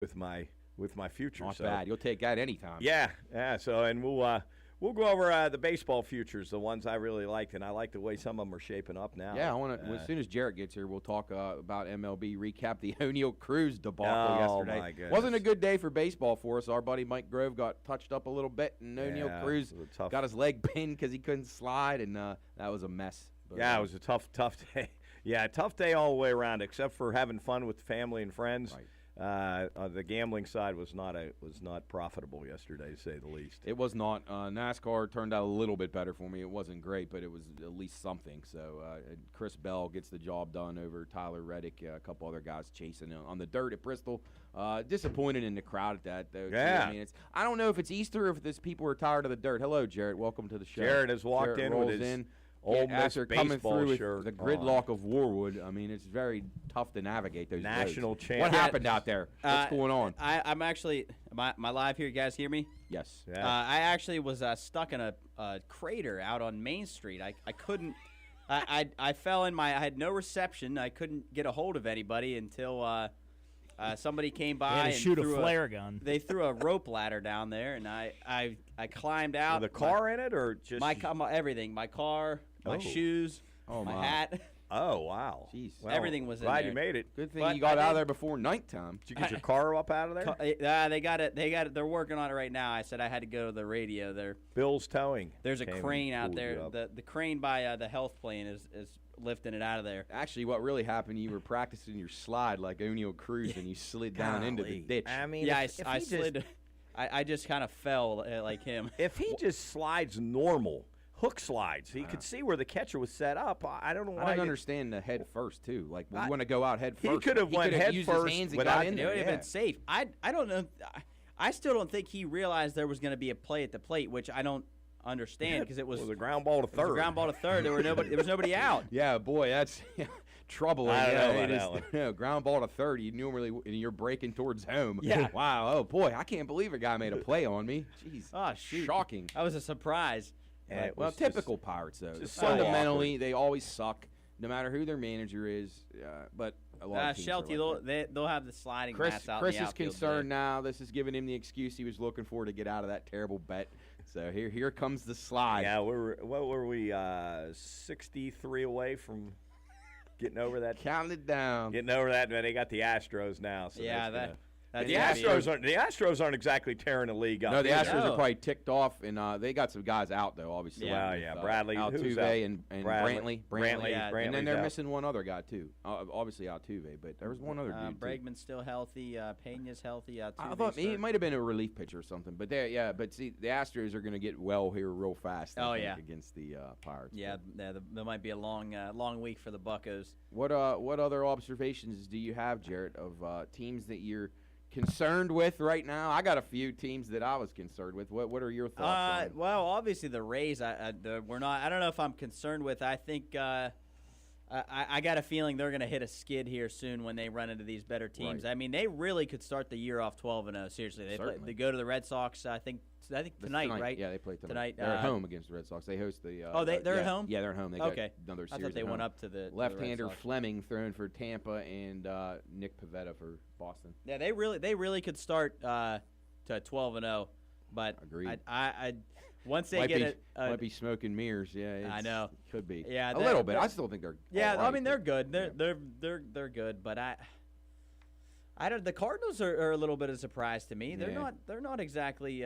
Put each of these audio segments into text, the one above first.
with my future. Not so. bad. You'll take that anytime. Yeah. So, and we'll go over the baseball futures, the ones I really liked, and I like the way some of them are shaping up now. Yeah, I want to. As soon as Jarrett gets here, we'll talk about MLB. Recap the O'Neill Cruz debacle yesterday. My goodness. Wasn't a good day for baseball for us. Our buddy Mike Grove got touched up a little bit, and O'Neill Cruz got his leg pinned because he couldn't slide, and that was a mess. But, it was a tough day. Yeah, tough day all the way around, except for having fun with family and friends. Right. The gambling side was not profitable yesterday, to say the least. It was not. NASCAR turned out a little bit better for me. It wasn't great, but it was at least something. So Chris Bell gets the job done over Tyler Reddick, a couple other guys chasing on the dirt at Bristol. Disappointed in the crowd at that, though. Yeah. I mean, I don't know if it's Easter or if it's people are tired of the dirt. Hello, Jarrett. Welcome to the show. Jarrett has walked in with his old after coming through shirt with the gridlock of Warwood. I mean, it's very tough to navigate those national roads. champ. What happened out there? What's going on? I'm actually am I live here. You guys hear me? Yes. Yeah. I actually was stuck in a crater out on Main Street. I couldn't. I fell in I had no reception. I couldn't get a hold of anybody until somebody came by and shoot threw a flare gun. They threw a rope ladder down there, and I climbed out. With a car in it, or just my everything? My car, my shoes, my hat. Oh, wow. Jeez. Well, everything was in glad there. you made it. Good thing But you got I out of did- there before nighttime. Did you get your car up out of there? They got it. They're working on it right now. I said I had to go to the radio there. Bill's Towing. There's a came crane and out pulled you there. up. The crane by the health plane is lifting it out of there. Actually, what really happened, you were practicing your slide like O'Neill Cruz, and you slid down into the Golly. ditch. I mean, Yeah, if I he slid. I just kind of fell like him. If he just slides normal, hook slides, he could see where the catcher was set up. I don't know why. I don't understand the head first, too. Like, when you want to go out head He first. could have went head used first his hands and without- got in It there. would have Yeah. been safe. I don't know. I still don't think he realized there was going to be a play at the plate, which I don't understand because it was a ground ball to it was a third. ground ball to third. There was nobody out. Yeah, boy, that's troubling. I don't know Yeah, about it is. that one. No, ground ball to third. You normally and you're breaking towards home. Yeah. Wow. Oh boy, I can't believe a guy made a play on me. Jeez. Oh shoot! Shocking. That was a surprise. Yeah, it Well, was typical Pirates though. just so Fundamentally, they always suck, no matter who their manager is. But a lot of teams are Shelty, like that. they'll have the sliding Chris mats out. is in the outfield concerned today. now. This is giving him the excuse he was looking for to get out of that terrible bet. So here comes the slide. Yeah, what were we? 63 away from getting over that. Count it down. Getting over that, but they got the Astros now. So Yeah, that's that's the gonna be- Astros aren't exactly tearing the league up. No, the either. Astros No. are probably ticked off, and they got some guys out though. Obviously, Yeah. Well, yeah, Bradley, who's Altuve, out? and Bradley. Brantley, Yeah. and then Brantley's they're out. missing one other guy too. Obviously Altuve, but there was one other dude too. Bregman's still healthy. Pena's healthy. I thought it might have been a relief pitcher or something, but but see, the Astros are going to get well here real fast. I think, Yeah. against the Pirates. Yeah, there might be a long week for the Buccos. What other observations do you have, Jarrett, of teams that you're concerned with right now? I got a few teams that I was concerned with. What are your thoughts on? Well, obviously the Rays. We're not. I don't know if I'm concerned with. I think I got a feeling they're going to hit a skid here soon when they run into these better teams. Right. I mean, they really could start the year off 12-0. Seriously, they go to the Red Sox. I think tonight, right? Yeah, they play tonight. Tonight, They're at home against the Red Sox. They host the. they're yeah, at home? Yeah, they're at home. They Okay. got another I series. thought they at went home. up to the Left-hander Red Sox. Fleming throwing for Tampa, and Nick Pivetta for Boston. Yeah, they really could start to 12-0, but Agreed. I once they might get be, it, might be smoke and mirrors. Yeah, I know. Could be. Yeah, a little bit. I still think they're. Yeah, all I right, mean they're but- good. yeah. They're good, but I don't. The Cardinals are a little bit of a surprise to me. Yeah. They're not exactly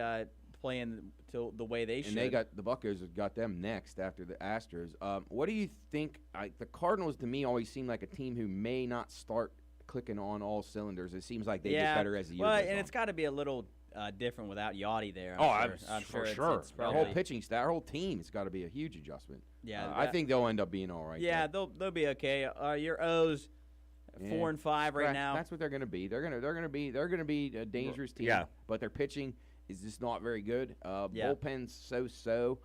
playing till the way they should. And they got the Buccos have got them next after the Astros. What do you think? The Cardinals to me always seem like a team who may not start clicking on all cylinders. It seems like they get better as the year well, goes and on. it's got to be a little different without Yachty there. I'm for sure. sure. It's Their probably, whole pitching staff, our whole team, it's got to be a huge adjustment. Yeah, I think they'll end up being all right. Yeah, though. they'll be okay. Your O's. Yeah. 4 and 5 right now. That's what they're going to be. They're going to be a dangerous team. Yeah. But their pitching is just not very good. Yeah. Bullpen's so.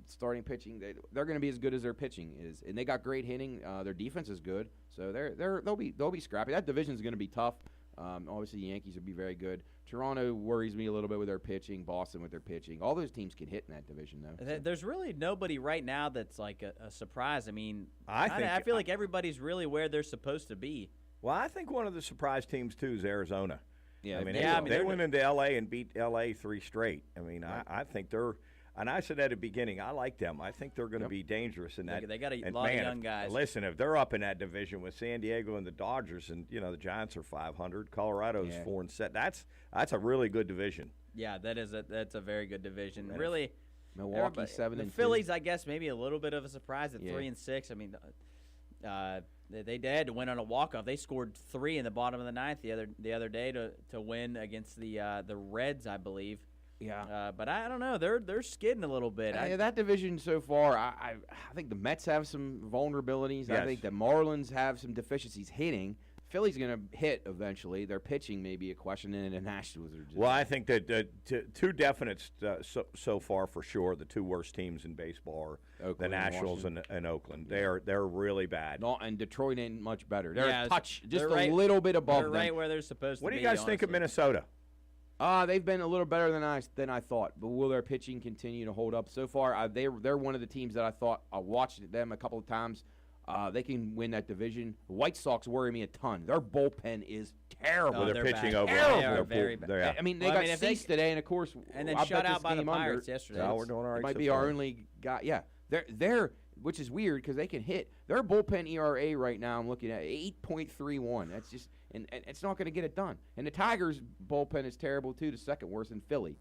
Starting pitching, they're going to be as good as their pitching is, and they got great hitting. Their defense is good, so they'll be scrappy. That division is going to be tough. Obviously, the Yankees will be very good. Toronto worries me a little bit with their pitching. Boston with their pitching. All those teams can hit in that division, though. So. There's really nobody right now that's like a surprise. I mean, I feel like everybody's really where they're supposed to be. Well, I think one of the surprise teams too is Arizona. Yeah, I mean, Yeah, I mean, they they're went into L.A. and beat L.A. 3 straight. I mean, Right. I think they're – and I said at the beginning, I like them. I think they're going to be dangerous in that. They got a and lot of man, young guys. Listen, if they're up in that division with San Diego and the Dodgers, and the Giants are 500, Colorado's 4-7. That's a really good division. Yeah, that's a very good division. Man, Really, Milwaukee everybody- 7 the and 2. Phillies, I guess, maybe a little bit of a surprise at Yeah. 3-6. I mean, they had to win on a walk-off. They scored 3 in the bottom of the ninth the other day to win against the Reds, I believe. Yeah. But I don't know. They're skidding a little bit. That division so far, I think the Mets have some vulnerabilities. Yes. I think the Marlins have some deficiencies hitting. Philly's going to hit eventually. Their pitching may be a question, and the Nationals are just. Well, I think that two definites so far for sure. The two worst teams in baseball are Oakland the and Nationals and Oakland. They're really bad. No, and Detroit ain't much better. They're Yeah, a touch, just they're a right- little bit above They're them. right where they're supposed What to do be. you guys think of honestly. Minnesota? They've been a little better than I thought, but will their pitching continue to hold up? So far, they're one of the teams that I thought I watched them a couple of times. They can win that division. The White Sox worry me a ton. Their bullpen is terrible. Oh, They're they're pitching bad. over. Terrible. They are They're very poor- bad. yeah. I mean, they Well, I got mean, if Cease they- today, and of course, And then I shut bet out this by the game under. Pirates yesterday. No, we're doing all right It might so be far. our only guy. Yeah, they're which is weird because they can hit. Their bullpen ERA right now, I'm looking at 8.31. That's just and it's not going to get it done. And the Tigers' bullpen is terrible too, the second worst in Philly.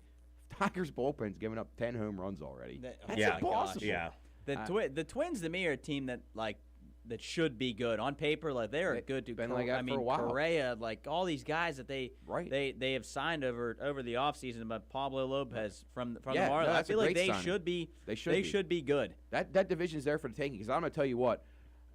Tigers' bullpen's given up 10 home runs already. That's Yeah. impossible. Yeah. The Twins to me are a team that should be good on paper. Like they're They- good to. been like that I for mean, a while. Correa, like all these guys that Right. they have signed over the offseason, but Pablo Lopez from the Yeah, Marlins. no, I that's a feel like great they signing. should be. They should They be. should be good. That division's there for the taking because I'm going to tell you what,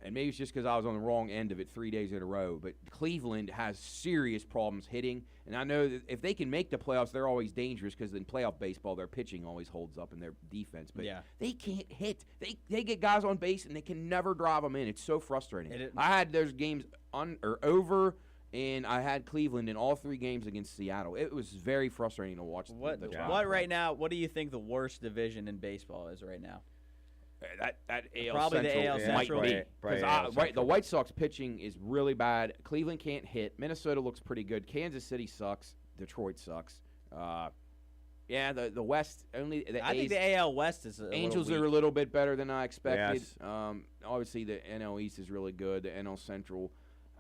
and maybe it's just because I was on the wrong end of it 3 days in a row, but Cleveland has serious problems hitting, and I know that if they can make the playoffs, they're always dangerous because in playoff baseball, their pitching always holds up in their defense, but Yeah. they can't hit. They get guys on base, and they can never drive them in. It's so frustrating. It is- I had those games over, and I had Cleveland in all 3 games against Seattle. It was very frustrating to watch. What the what right now? What do you think the worst division in baseball is right now? That AL Probably the Central AL might Central. be. Probably 'Cause AL right, the Central. White Sox pitching is really bad. Cleveland can't hit. Minnesota looks pretty good. Kansas City sucks. Detroit sucks. Yeah, the West only the I think A's, the AL West is a Angels little are a weak. little bit better than I expected. Yes. Obviously the NL East is really good. The NL Central.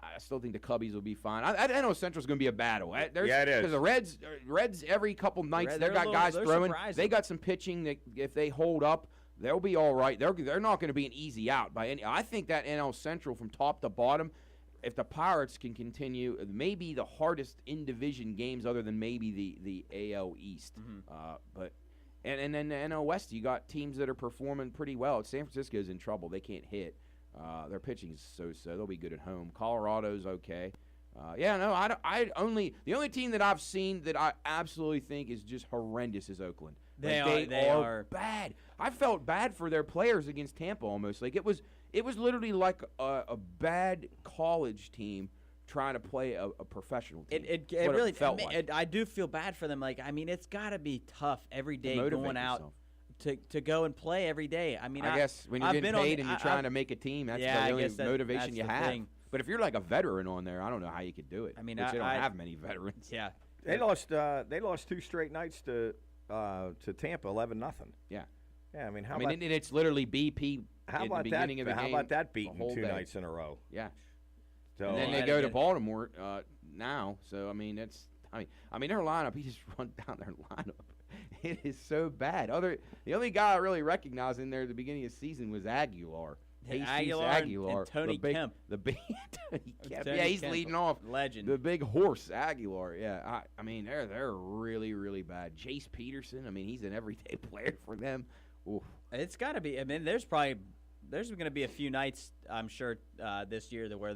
I still think the Cubbies will be fine. NL Central is going to be a battle. Yeah, it is. Because the Reds every couple nights Reds, they've they're got a guys little- throwing. they're surprising. They got some pitching that if they hold up, they'll be all right. They're not going to be an easy out by any. I think that NL Central from top to bottom, if the Pirates can continue, maybe the hardest in division games other than maybe the AL East. But and then the NL West, you got teams that are performing pretty well. San Francisco's in trouble. They can't hit. Their pitching is so. They'll be good at home. Colorado's okay. The only team that I've seen that I absolutely think is just horrendous is Oakland. They are are. bad. I felt bad for their players against Tampa almost. Like it was literally like a bad college team trying to play a professional team. It What really felt like. I do feel bad for them. Like I mean, it's got to be tough every day motivate going out yourself. to go and play every day. I mean, I guess when you're I've getting been on paid the- and you're I- trying to make a team, that's Yeah, I the only guess motivation that's you the have. thing. But if you're like a veteran on there, I don't know how you could do it. I mean, which they don't I- have many veterans. Yeah. They lost 2 straight nights to Tampa, 11-0. Yeah. Yeah, I mean, how and it's literally BP about in the that? beginning of the How game. about that the beating whole 2 day. nights in a row? Yeah. So And then Yeah, they go to again. Baltimore now. So I mean, their lineup. He just run down their lineup. It is so bad. The only guy I really recognized in there at the beginning of the season was Aguilar. Jesus Aguilar and Tony Kemp. The big Tony Kemp. Tony Yeah, he's Kemp, leading off. legend. The big horse, Aguilar. Yeah, I mean, they're really, really bad. Jace Peterson. I mean, he's an everyday player for them. Oof. It's got to be. I mean, there's going to be a few nights I'm sure this year where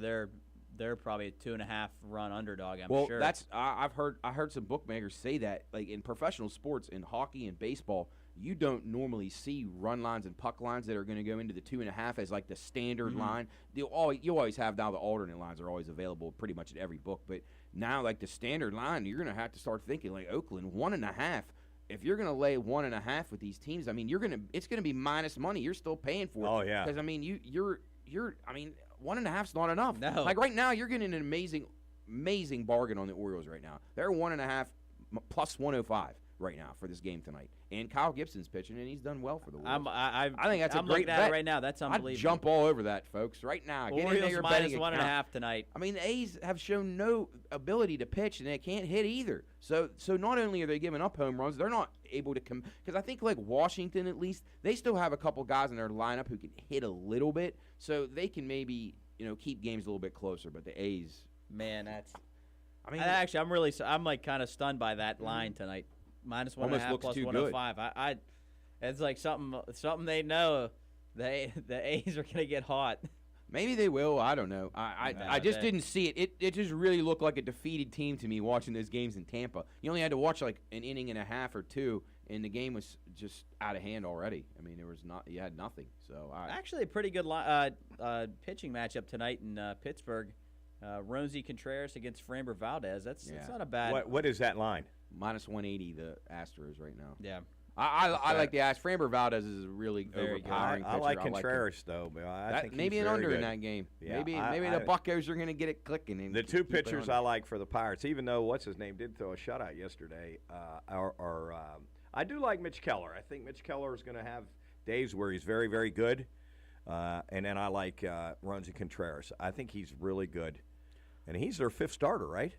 they're probably a 2.5 run underdog. I'm sure. That's I heard some bookmakers say that like in professional sports, in hockey and baseball, you don't normally see run lines and puck lines that are going to go into the 2.5 as like the standard line. You always have now the alternate lines are always available pretty much at every book, but now like the standard line, you're going to have to start thinking like Oakland 1.5. If you're going to lay 1.5 with these teams, I mean it's going to be minus money. You're still paying for it. Oh, yeah. Because I mean you're I mean 1.5's not enough. No. Like right now you're getting an amazing amazing bargain on the Orioles right now. They're 1.5 plus 105 right now for this game tonight. And Kyle Gibson's pitching, and he's done well for the Orioles. I think that's a great looking bet. at it right now. That's unbelievable. I'd jump all over that, folks, right now. Get in there, Orioles your minus betting 1.5 tonight. I mean, the A's have shown no ability to pitch, and they can't hit either. So not only are they giving up home runs, they're not able to come. Because I think, like Washington, at least, they still have a couple guys in their lineup who can hit a little bit, so they can maybe keep games a little bit closer. But the A's, man, I mean, actually, I'm like kind of stunned by that line tonight. Minus 1.5 plus 105. It's like something they know. The A's are gonna get hot. Maybe they will. I don't know. I just didn't see it. It just really looked like a defeated team to me watching those games in Tampa. You only had to watch like an inning and a half or two, and the game was just out of hand already. I mean, you had nothing. So actually a pretty good pitching matchup tonight in Pittsburgh. Roansy Contreras against Framber Valdez. That's not a bad. What is that line? Minus 180, the Astros right now. Yeah. I like the Astros. Framber Valdez is a really overpowering pitcher. I like Contreras, though. But I think maybe he's an under good in that game. Yeah, maybe the Buccos are going to get it clicking. And the two pitchers I like for the Pirates, even though what's his name did throw a shutout yesterday, I do like Mitch Keller. I think Mitch Keller is going to have days where he's very, very good. And then I like Roansy Contreras. I think he's really good. And he's their fifth starter, right?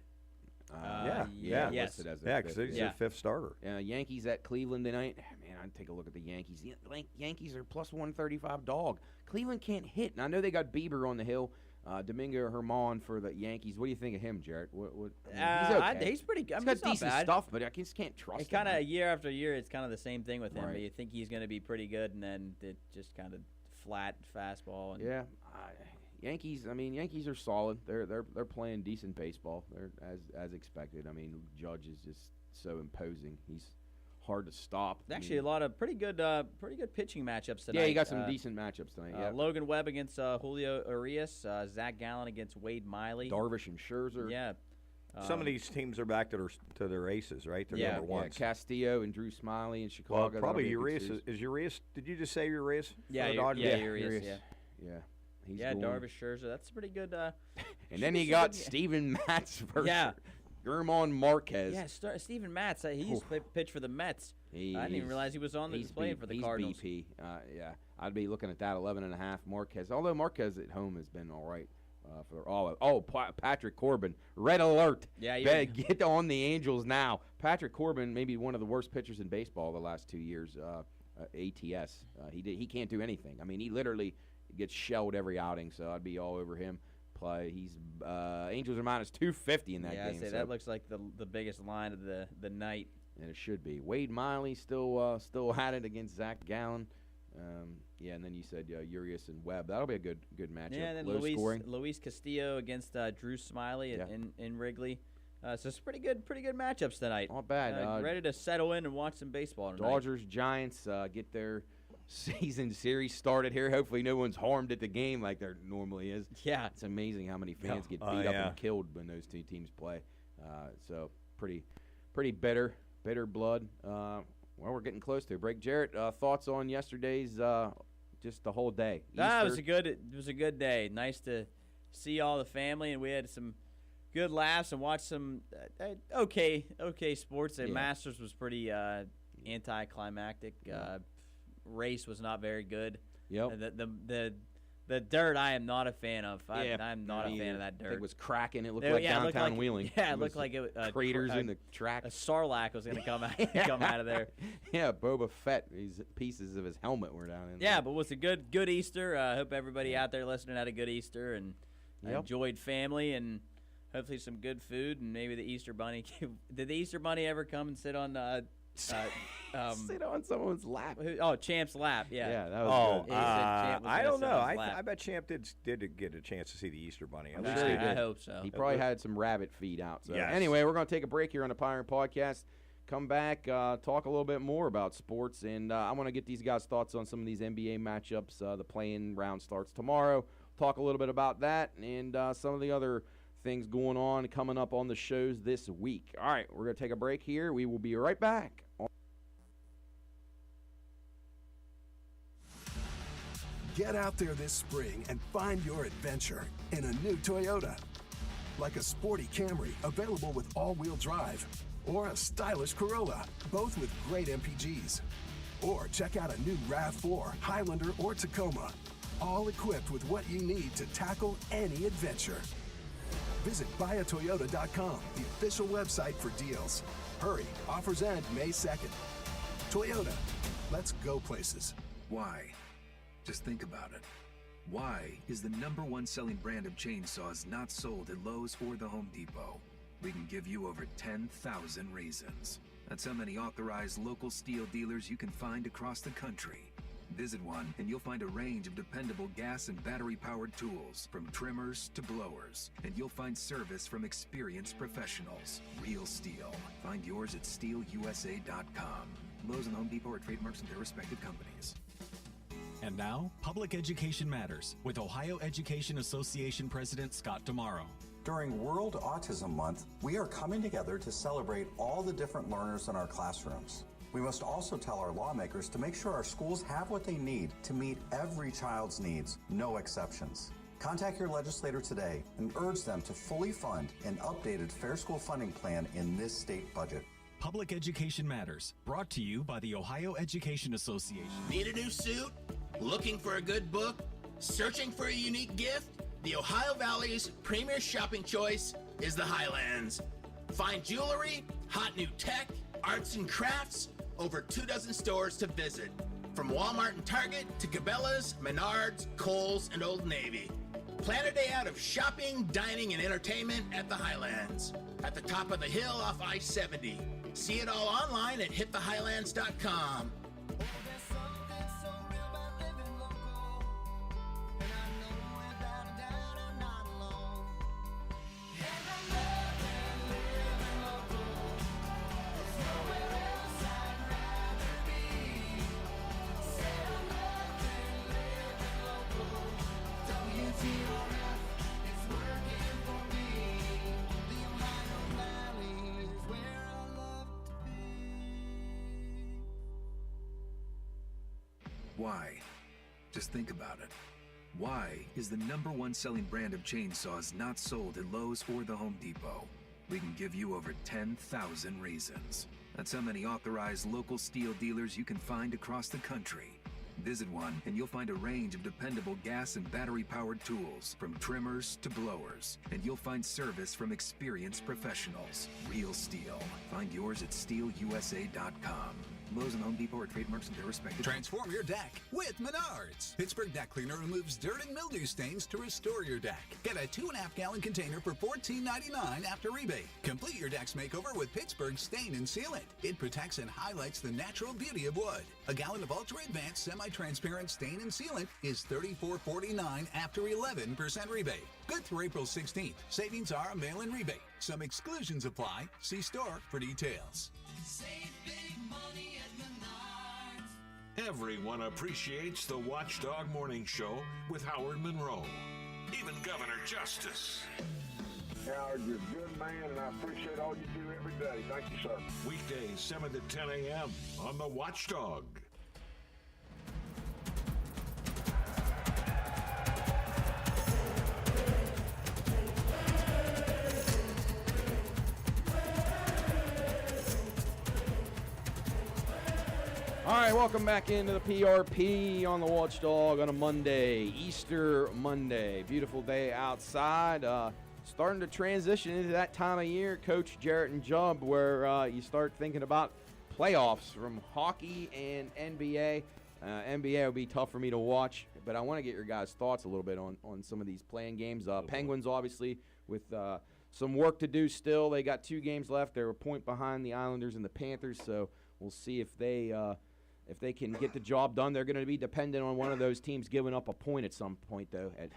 Yes. Because he's their fifth starter. Yankees at Cleveland tonight. Man, I'd take a look at the Yankees. The Yankees are plus 135 dog. Cleveland can't hit. And I know they got Bieber on the hill. Domingo Germán for the Yankees. What do you think of him, Jarrett? He's okay. He's pretty good. He's got decent stuff, but I just can't trust him. It's kind of year after year, it's kind of the same thing with him. Right. You think he's going to be pretty good, and then it just kind of flat fastball. And Yankees are solid. They're playing decent baseball. They're as expected. I mean, Judge is just so imposing. He's hard to stop. Actually, a lot of pretty good pitching matchups tonight. Yeah, you got some decent matchups tonight. Yeah. Logan Webb against Julio Urias, Zach Gallen against Wade Miley, Darvish and Scherzer. Yeah. Some of these teams are back to their aces, right? Their number ones. Yeah, Castillo and Drew Smiley in Chicago. Well, probably Urias. Is Urias? Did you just say Urias? Yeah, Urias. Yeah. He's Darvish, Scherzer. That's pretty good. And then you got Steven Matz versus Germán Marquez. Yeah, Steven Matz. He used to pitch for the Mets. I didn't even realize he was playing for the Cardinals. BP. I'd be looking at that 11.5 Marquez. Although Marquez at home has been all right. Patrick Corbin. Red alert. Yeah, get on the Angels now. Patrick Corbin, maybe one of the worst pitchers in baseball the last 2 years. ATS. He can't do anything. I mean, he literally gets shelled every outing, so I'd be all over him. He's Angels are minus 250 in that game. Yeah, that looks like the biggest line of the night. And it should be. Wade Miley still had it against Zach Gallen. And then you said Urias and Webb. That'll be a good matchup. Yeah, and then Luis Castillo against Drew Smiley in Wrigley. So it's pretty good matchups tonight. Not bad. Ready to settle in and watch some baseball tonight. Dodgers, Giants get their season series started here. Hopefully no one's harmed at the game like there normally is. Yeah. It's amazing how many fans get beat up and killed when those two teams play. So pretty bitter blood. Well, we're getting close to a break. Jarrett, thoughts on yesterday's just the whole day? It was a good day. Nice to see all the family, and we had some good laughs and watched some okay sports. The Masters was pretty anticlimactic. Race was not very good. Yep. The dirt I am not a fan of. I'm not a fan of that dirt. It was cracking. It looked like downtown Wheeling. Yeah, it looked like craters in the track. A sarlacc was going to come out of there. Yeah, Boba Fett. These pieces of his helmet were down in there. Yeah, but it was a good Easter. I hope everybody out there listening had a good Easter and enjoyed family and hopefully some good food and maybe the Easter Bunny. Did the Easter Bunny ever come and sit on sit on someone's lap? Champ's lap. Yeah, that was good. I don't know. I bet Champ did get a chance to see the Easter Bunny. At least I hope so. He probably had some rabbit feed out. So yes. Anyway, we're going to take a break here on the Pioneer Podcast. Come back, talk a little bit more about sports, and I want to get these guys' thoughts on some of these NBA matchups. The play-in round starts tomorrow. Talk a little bit about that and some of the other things going on coming up on the shows this week. All right, we're going to take a break here. We will be right back. Get out there this spring and find your adventure in a new Toyota. like a sporty Camry available with all-wheel drive, or a stylish Corolla, both with great MPGs. Or check out a new RAV4, Highlander, or Tacoma, all equipped with what you need to tackle any adventure. Visit buyatoyota.com, the official website for deals. Hurry, offers end May 2nd. Toyota, let's go places. Why? Just think about it. Why is the #1 selling brand of chainsaws not sold at Lowe's or the Home Depot? We can give you over 10,000 reasons. That's how many authorized local steel dealers you can find across the country. Visit one and you'll find a range of dependable gas and battery-powered tools, from trimmers to blowers. And you'll find service from experienced professionals. Real steel. Find yours at steelusa.com. Lowe's and Home Depot are trademarks of their respective companies. And now, Public Education Matters with Ohio Education Association President Scott Tomorrow. During World Autism Month, we are coming together to celebrate all the different learners in our classrooms. We must also tell our lawmakers to make sure our schools have what they need to meet every child's needs, no exceptions. Contact your legislator today and urge them to fully fund an updated Fair School Funding Plan in this state budget. Public Education Matters, brought to you by the Ohio Education Association. Need a new suit? Looking for a good book? Searching for a unique gift? The Ohio Valley's premier shopping choice is the Highlands. Find jewelry, hot new tech, arts and crafts, over 24 stores to visit. From Walmart and Target to Cabela's, Menards, Kohl's, and Old Navy. Plan a day out of shopping, dining, and entertainment at the Highlands. At the top of the hill off I-70. See it all online at hitthehighlands.com. Why? Just think about it. Why is the #1 selling brand of chainsaws not sold at Lowe's or the Home Depot? We can give you over 10,000 reasons. That's how many authorized local steel dealers you can find across the country. Visit one and you'll find a range of dependable gas and battery-powered tools, from trimmers to blowers. And you'll find service from experienced professionals. Real steel. Find yours at steelusa.com. Lowe's and Home Depot are trademarks of their respective. Transform your deck with Menards. Pittsburgh Deck Cleaner removes dirt and mildew stains to restore your deck. Get a 2.5-gallon container for $14.99 after rebate. Complete your deck's makeover with Pittsburgh Stain and Sealant. It protects and highlights the natural beauty of wood. A gallon of ultra-advanced semi-transparent stain and sealant is $34.49 after 11% rebate. Good through April 16th. Savings are a mail-in rebate. Some exclusions apply. See store for details. Save big money at Menards. Everyone appreciates the Watchdog Morning Show with Howard Monroe. Even Governor Justice. Howard, you're a good man, and I appreciate all you do every day. Thank you, sir. Weekdays, 7 to 10 a.m. on the Watchdog. All right, welcome back into the PRP on the Watchdog on a Monday, Easter Monday. Beautiful day outside. Starting to transition into that time of year, Coach Jarrett and Jubb, where you start thinking about playoffs from hockey and NBA. NBA will be tough for me to watch, but I want to get your guys' thoughts a little bit on some of these playing games. Penguins, obviously, with some work to do still. They got 2 games left. They're a point behind the Islanders and the Panthers, so we'll see if they can get the job done. They're going to be dependent on one of those teams giving up a point at some point, though. At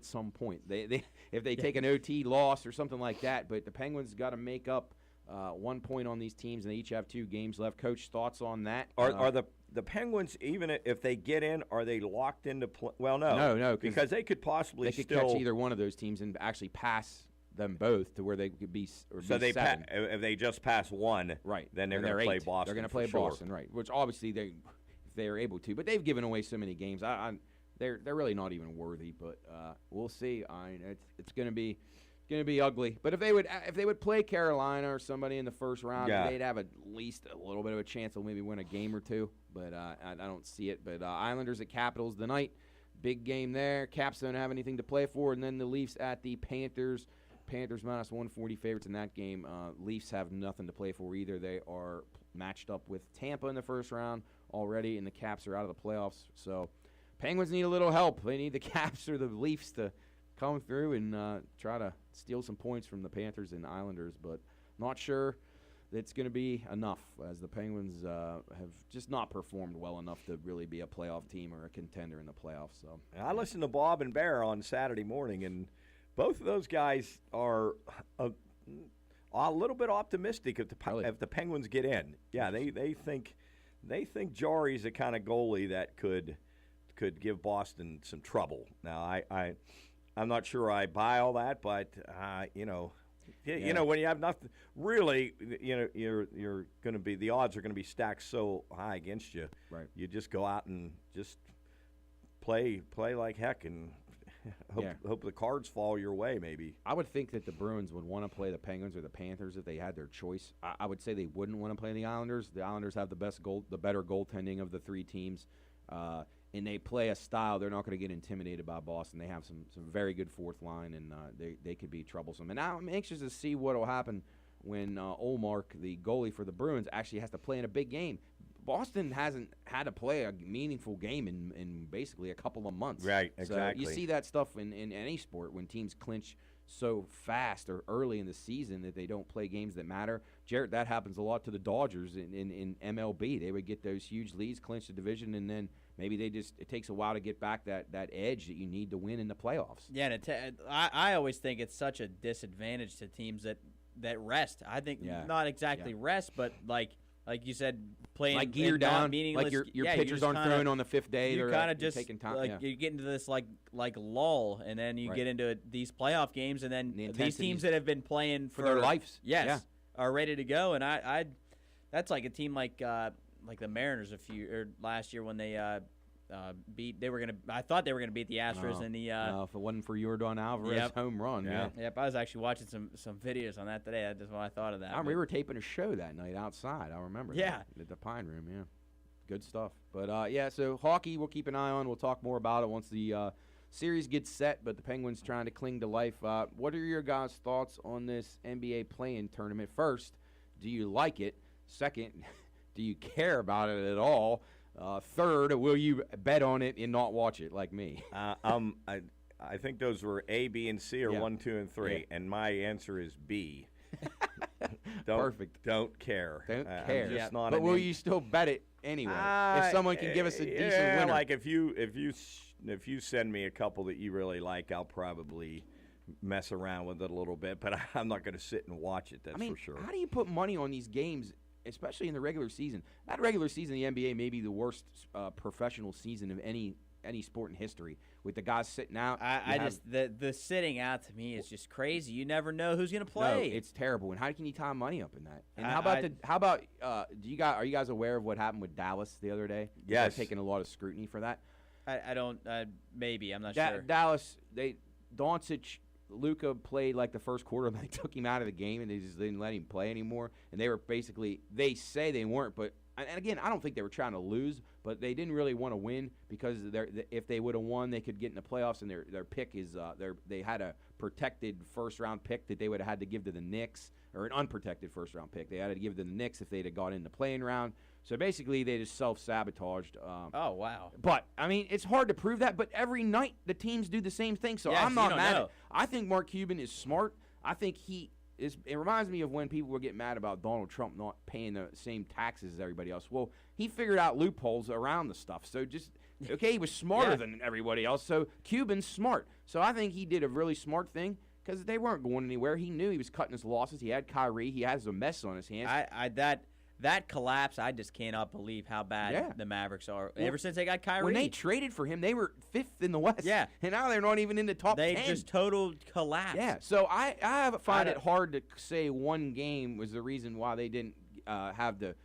some point, if they take an OT loss or something like that. But the Penguins got to make up 1 point on these teams, and they each have 2 games left. Coach, thoughts on that? Are the Penguins, even if they get in, are they locked into play? Well, no, because they could possibly catch either one of those teams and actually pass them both to where they could be. So they if they just pass one, right? Then they're going to play Boston. They're going to play Boston, right? Which obviously if they are able to, but they've given away so many games. They're really not even worthy. But we'll see. It's going to be Going to be ugly. But if they would play Carolina or somebody in the first round, they'd have at least a little bit of a chance to maybe win a game or two. But I don't see it. But Islanders at Capitals tonight. Big game there. Caps don't have anything to play for. And then the Leafs at the Panthers. Panthers minus 140 favorites in that game. Leafs have nothing to play for either. They are matched up with Tampa in the first round already, and the Caps are out of the playoffs. So Penguins need a little help. They need the Caps or the Leafs to come through and try to steal some points from the Panthers and Islanders, but not sure it's going to be enough, as the Penguins have just not performed well enough to really be a playoff team or a contender in the playoffs. So I listened to Bob and Bear on Saturday morning, and both of those guys are a little bit optimistic if the Penguins get in. Yeah, they think Jari's the kind of goalie that could give Boston some trouble. Now I'm not sure I buy all that, but you know, when you have nothing, really, you're going to be, the odds are going to be stacked so high against you. Right. You just go out and just play like heck and hope the cards fall your way. Maybe I would think that the Bruins would want to play the Penguins or the Panthers if they had their choice. I would say they wouldn't want to play the Islanders. The Islanders have the better goaltending of the three teams. And they play a style, they're not going to get intimidated by Boston. They have some very good fourth line, and they could be troublesome. And now I'm anxious to see what will happen when Olmark, the goalie for the Bruins, actually has to play in a big game. Boston hasn't had to play a meaningful game in basically a couple of months. Right, exactly. So you see that stuff in any sport when teams clinch so fast or early in the season that they don't play games that matter. Jarrett, that happens a lot to the Dodgers in MLB. They would get those huge leads, clinch the division, and then maybe it takes a while to get back that edge that you need to win in the playoffs. Yeah, and I always think it's such a disadvantage to teams that rest. I think not exactly rest, but like you said, playing like gear down, meaningless. Like your pitchers aren't throwing on the fifth day. You're kind of just taking time. Like you get into this like lull, and then you get into these playoff games, and then these teams that have been playing for their lives, are ready to go. And I that's like a team like the Mariners last year when they I thought they were gonna beat the Astros in the if it wasn't for Yordan Alvarez home run. Yep, I was actually watching some videos on that today. That's just what I thought of that. We were taping a show that night outside. I remember. Yeah, at the Pine Room. Yeah, good stuff. But so hockey we'll keep an eye on. We'll talk more about it once the series gets set. But the Penguins trying to cling to life. What are your guys' thoughts on this NBA play-in tournament? First, do you like it? Second, do you care about it at all? Third, will you bet on it and not watch it like me? I think those were A, B, and C, or 1, 2, and 3, and my answer is B. Perfect. Don't care. Don't care. Just not but will you still bet it anyway? If someone can give us a decent winner, like if you send me a couple that you really like, I'll probably mess around with it a little bit. But I'm not going to sit and watch it. That's for sure. How do you put money on these games? Especially in the regular season. That regular season in the NBA may be the worst professional season of any sport in history, with the guys sitting out. The sitting out to me is just crazy. You never know who's going to play. No, it's terrible. And how can you tie money up in that? And how about are you guys aware of what happened with Dallas the other day? Yes. They're taking a lot of scrutiny for that. I don't. Maybe I'm not sure. Dallas, Doncic. Luka played like the first quarter, and they took him out of the game, and they just didn't let him play anymore. And they were they say they weren't, but and again, I don't think they were trying to lose, but they didn't really want to win because if they would have won, they could get in the playoffs, and their pick is they had a protected first round pick that they would have had to give to the Knicks, or an unprotected first round pick they had to give to the Knicks if they'd have got in the playing round. So basically, they just self-sabotaged. Oh, wow. But, I mean, it's hard to prove that, but every night the teams do the same thing, so I'm not mad at it. I think Mark Cuban is smart. I think it reminds me of when people were getting mad about Donald Trump not paying the same taxes as everybody else. Well, he figured out loopholes around the stuff. So he was smarter than everybody else. So Cuban's smart. So I think he did a really smart thing because they weren't going anywhere. He knew he was cutting his losses. He had Kyrie. He has a mess on his hands. That collapse, I just cannot believe how bad the Mavericks are. Ever since they got Kyrie. When they traded for him, they were 5th in the West. Yeah. And now they're not even in the top 10. They just total collapse. Yeah. So I find it hard to say one game was the reason why they didn't have the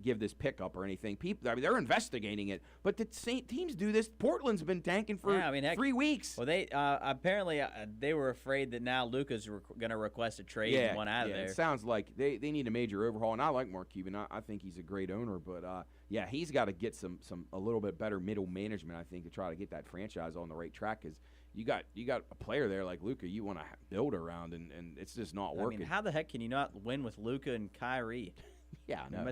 give this pick up or anything. People, I mean, they're investigating it, but the same teams do this. Portland's been tanking for 3 weeks. Well, they apparently they were afraid that now Luka's going to request a trade and one out of there. It sounds like they need a major overhaul, and I like Mark Cuban. I think he's a great owner, but he's got to get a little bit better middle management, I think, to try to get that franchise on the right track, because you got a player there like Luka you want to build around, and it's just not working. I mean, how the heck can you not win with Luka and Kyrie? Yeah, no.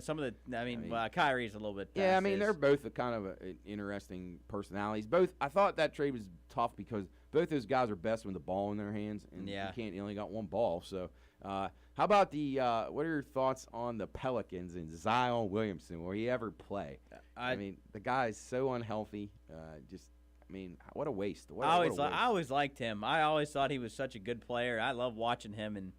Kyrie's a little bit. Yeah, I mean, they're both a kind of interesting personalities. Both, I thought that trade was tough because both those guys are best with the ball in their hands, and you only got one ball. So, how about what are your thoughts on the Pelicans and Zion Williamson? Will he ever play? I mean, the guy is so unhealthy. What a waste. I always liked him. I always thought he was such a good player. I love watching him, and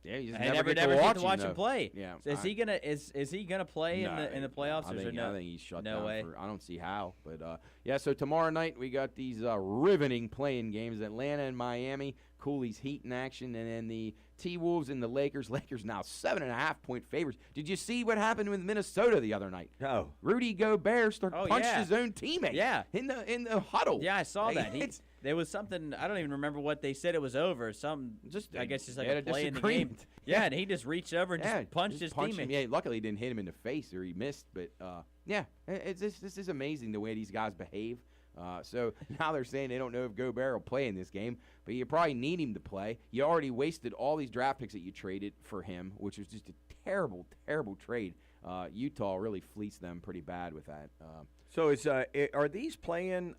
you just I never get to watch him play. Yeah, so is he gonna play in the playoffs? I think he's shut down. No way. I don't see how. But so tomorrow night we got these riveting playing games: Atlanta and Miami. Cooley's Heat in action, and then the T-Wolves and the Lakers. Lakers now 7.5-point favorites. Did you see what happened with Minnesota the other night? No. Rudy Gobert punched his own teammate. Yeah. In the huddle. Yeah, I saw that. There was something, I don't even remember what they said it was over. I guess just like a play in the game. Yeah, and he just reached over and just punched his teammate. Him. Yeah, luckily he didn't hit him in the face or he missed. But, this is amazing the way these guys behave. So now they're saying they don't know if Gobert will play in this game, but you probably need him to play. You already wasted all these draft picks that you traded for him, which was just a terrible, terrible trade. Utah really fleeced them pretty bad with that. So are these playing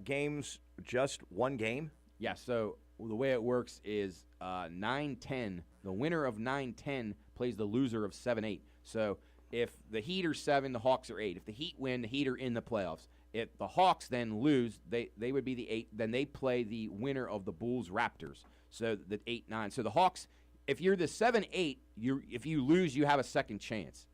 games just one game? Yeah, so the way it works is 9-10. The winner of 9-10 plays the loser of 7-8. So if the Heat are 7, the Hawks are 8. If the Heat win, the Heat are in the playoffs. If the Hawks then lose, they would be the 8. Then they play the winner of the Bulls Raptors. So the 8-9. So the Hawks, if you're the 7-8, if you lose, you have a second chance.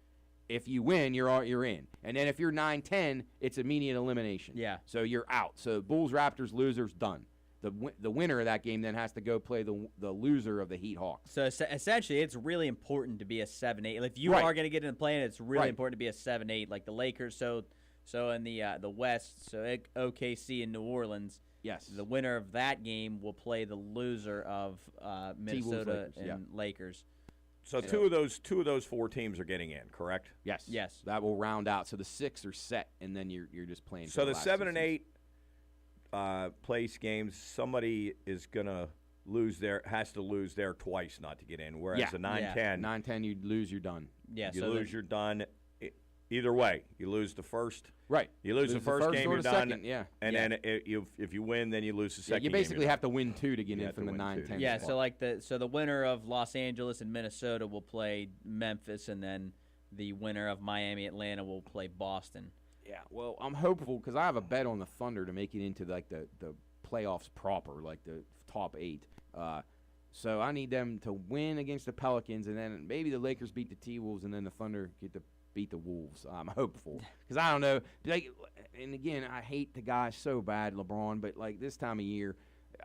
If you win, you're in. And then if you're 9-10, it's immediate elimination. Yeah. So you're out. So Bulls Raptors losers done. The winner of that game then has to go play the loser of the Heat Hawks. So essentially, it's really important to be a 7-8. If you are going to get in the play, it's really important to be a 7-8, like the Lakers. So in the West, so OKC and New Orleans. Yes. The winner of that game will play the loser of Minnesota and Lakers. So two of those 4 teams are getting in, correct? Yes. Yes. That will round out. So the 6 are set, and then you're just playing. So the 7 and 8 place games, somebody is gonna has to lose there twice not to get in. Whereas the 9-10, 9-10, you lose, you're done. Yeah. You lose, you're done. Either way, you lose the first. Right. You lose the first game, you're done. Second, and then if you win, then you lose the second. You basically game, have to win 2 to get in from the 9-10. Yeah. Spot. So the winner of Los Angeles and Minnesota will play Memphis, and then the winner of Miami Atlanta will play Boston. Yeah. Well, I'm hopeful because I have a bet on the Thunder to make it into like the playoffs proper, like the top 8. So I need them to win against the Pelicans, and then maybe the Lakers beat the T-Wolves, and then the Thunder get to beat the Wolves. I'm hopeful because I don't know. And again, I hate the guy so bad, LeBron. But like this time of year,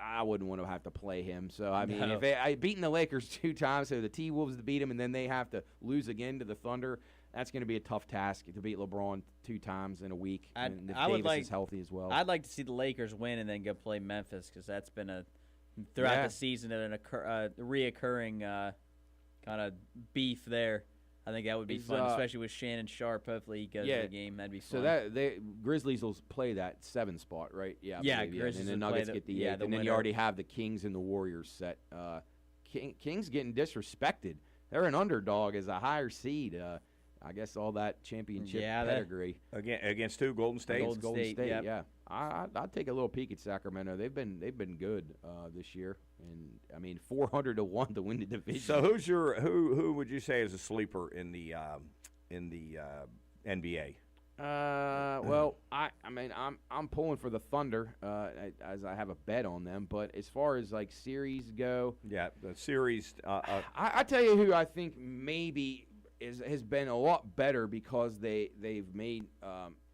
I wouldn't want to have to play him. So I mean, if I beaten the Lakers 2 times, so the T-Wolves to beat him, and then they have to lose again to the Thunder. That's going to be a tough task to beat LeBron 2 times in a week. And if Davis is healthy as well. I'd like to see the Lakers win and then go play Memphis because that's been throughout the season a reoccurring kind of beef there. I think that would be fun, especially with Shannon Sharp. Hopefully he goes to the game. That'd be fun. So Grizzlies will play that 7 spot, right? Yeah. Grizzlies. And the Nuggets get the 8. And then you already have the Kings and the Warriors set. Kings getting disrespected. They're an underdog as a higher seed. I guess all that championship pedigree. Against who? Golden State? Golden State, yep. yeah. I'd take a little peek at Sacramento. They've been good this year, and I mean 400-1 to win the division. So who would you say is a sleeper in the NBA? Well, I'm pulling for the Thunder as I have a bet on them. But as far as like series go, the series. I tell you who I think maybe has been a lot better because they've made.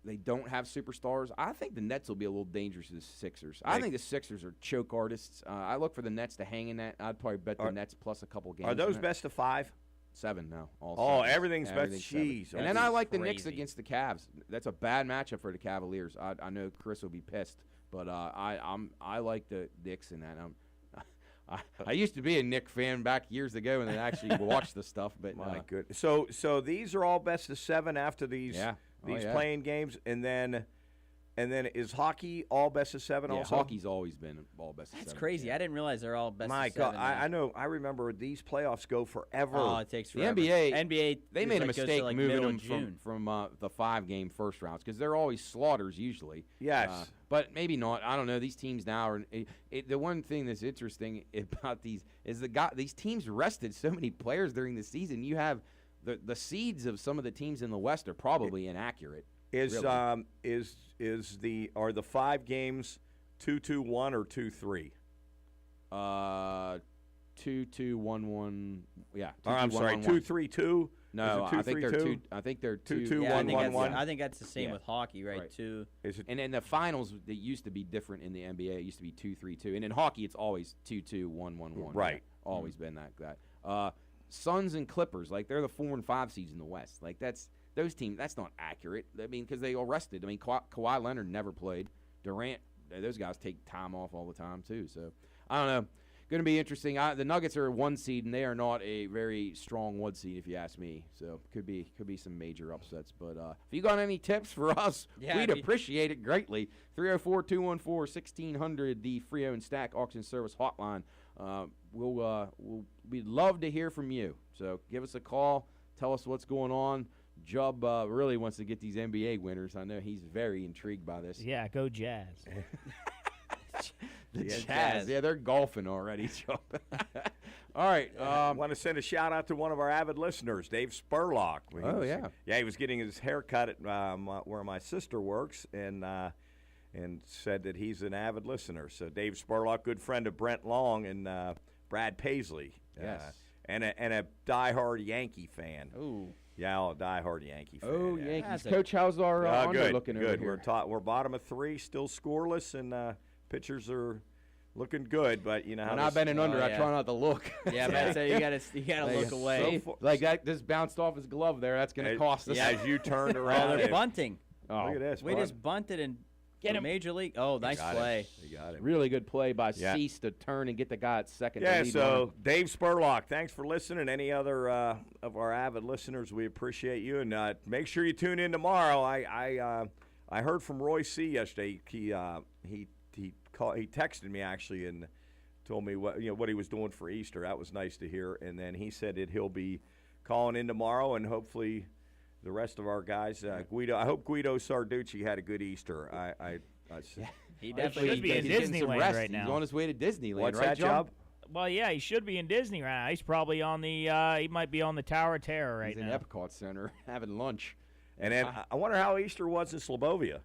They don't have superstars. I think the Nets will be a little dangerous to the Sixers. I think the Sixers are choke artists. I look for the Nets to hang in that. I'd probably bet the Nets plus a couple games. Are those best of 5? 7 now. All Oh, 7. everything's best. 7. Jeez. And then I like the crazy. Knicks against the Cavs. That's a bad matchup for the Cavaliers. I know Chris will be pissed, but I like the Knicks in that. I used to be a Knicks fan back years ago and then actually watched the stuff. But My goodness. So these are all best of 7 after these playing games, and then is hockey all best of 7 also? Hockey's always been all best of 7. That's crazy. Yeah. I didn't realize they're all best My of 7. God, I know. I remember these playoffs go forever. Oh, it takes The forever. NBA, they made a goes to, mistake like, moving middle them of June. from the 5-game first rounds because they're always slaughters usually. Yes. But maybe not. I don't know. These teams now are the one thing that's interesting about these is these teams rested so many players during the season. You have the seeds of some of the teams in the West are probably inaccurate. Is really. Are the 5 games 2-2-1 or 2-3? 2-2-1-1. Yeah. Or, I'm sorry, 2-3-2. No, Is it I think they're 2-3-2? I think they're 2-2-1-1-1. Yeah, I think that's the same Yeah. with hockey, right? Right. Two. Is it? And in the finals, they used to be different in the NBA. It used to be 2-3-2, and in hockey, it's always 2-2-1-1-1. Right. Always been that. Suns and Clippers, like they're the 4 and 5 seeds in the West. Like those teams. That's not accurate. I mean, because they all rested. I mean, Kawhi Leonard never played. Durant, those guys take time off all the time too. So I don't know. Going to be interesting. The Nuggets are a 1 seed, and they are not a very strong 1 seed, if you ask me. So could be some major upsets. But if you got any tips for us, we'd appreciate it greatly. 304-214-1600, the Frio and Stack Auction Service hotline. We'd love to hear from you. So give us a call. Tell us what's going on. Jubb really wants to get these NBA winners. I know he's very intrigued by this. Yeah, go Jazz. The Jazz. Yeah, they're golfing already, Jubb. All right. I want to send a shout out to one of our avid listeners, Dave Spurlock. Yeah, he was getting his hair cut at where my sister works, and said that he's an avid listener. So Dave Spurlock, good friend of Brent Long and Brad Paisley. Yes. And a diehard Yankee fan. Ooh. Yeah, a diehard Yankee fan. Oh, yeah. Yankees. Coach, how's our under looking over good. here? We're bottom of 3, still scoreless, and pitchers are looking good. But you know how when I've been in under, I try not to look. Yeah, but so you gotta look away. Like that, just bounced off his glove there. That's going to cost us. Yeah, as you turned around. They're bunting. Oh, look at this. We just bunted and Get him. Major League. Oh, nice play. You got it. Really good play by Cease to turn and get the guy at second. Yeah, so Dave Spurlock, thanks for listening. Any other of our avid listeners, we appreciate you. And make sure you tune in tomorrow. I heard from Roy C. yesterday. He texted me actually and told me what he was doing for Easter. That was nice to hear. And then he said that he'll be calling in tomorrow, and hopefully the rest of our guys, Guido. I hope Guido Sarducci had a good Easter. He definitely should be in Disneyland right now. He's on his way to Disneyland. What's right, that job? Well, yeah, he should be in Disney right now. He's probably on the. He might be on the Tower of Terror right He's now. in Epcot Center having lunch. And then I wonder how Easter was in Slobovia.